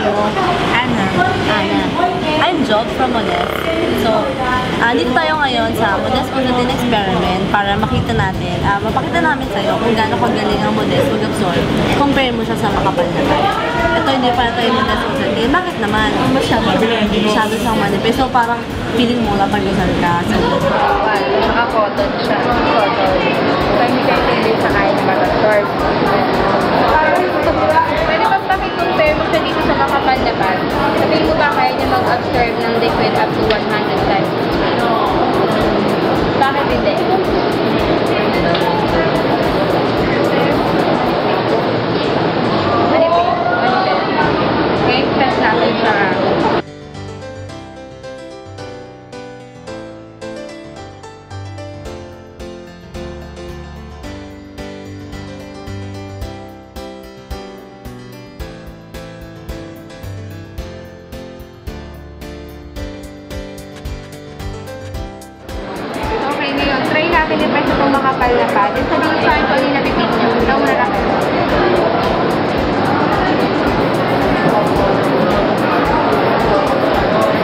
you? Anna. Anna. I'm Job from Modest. So, dito tayo ngayon sa Modest Protein Experiment para makita natin, mapakita namin sa'yo kung gaano kagaling ang Modest mag-absorb. Compare mo siya sa makapal na tayo. Ito hindi para tayo Modest Protein. Bakit naman? Masyado siyang manipis. So, parang feeling mo lapag-usal ka. So, Naka-cotton siya. Cotton. So, hindi kayo hindi sa kaya na mag-absorb. Pwede bang pakikumpare mo siya dito sa makapal na pad? Sabihin mo ba kaya niya mag-absorb ng liquid up to 100 times? Bakit hindi? Manipis. Okay, test natin siya. Try natin yung pwede itong makapal na pa. Then sabihin sa akin kung ano yung napipit niyo. Ikaw na lang.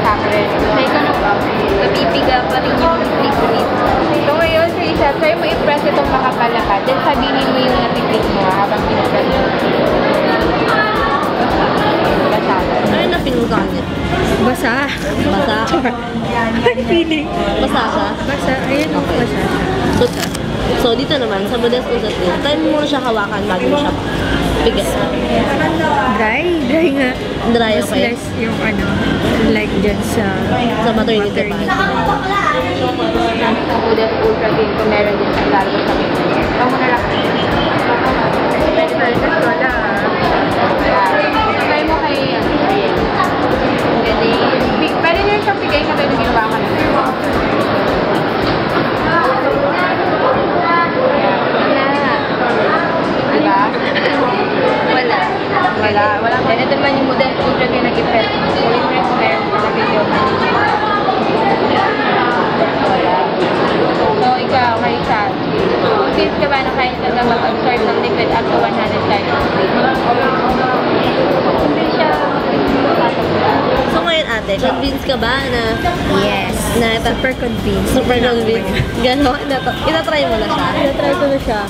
Sakre. So ikaw na pa. Napipiga pa rin yung liquid. So ngayon, sa isa, try mo i-press itong makapal na pa. Then sabihin mo yung napipit mo habang pinapress mo. Basa. ano yung napinutan niya? Basa. Basa? Ano feeling? Basa siya? Basa. Ayun ang basa. Good ka. So, dito naman, sa Modest Protein, time mo siya hawakan bago mo siya pigay. Dry? Dry nga. Dry, Mas okay? less yung ano, like dyan sa Maternity pad. Sa Modest Protein, kung meron din sa lalo sa pigay. Ikaw mo na lang. Pwede pa rin sa soda. Try mo kay Ariel. Pwede nyo siyang pigay ka tayo nung ginawa ka na. Diba? Wala. Then ito naman yung Modest Protein yung nag-effect. So, i-press mo meron sa video. So, ikaw, Marisa, convinced ka ba na kaya na mag-absorb ng liquid up to 100 times? Hindi siya. So, ngayon ate, convinced ka ba na... Yes. Na ito, Super convinced. super convinced? Gano'n? Itatry mo na siya? Itatry ko na siya.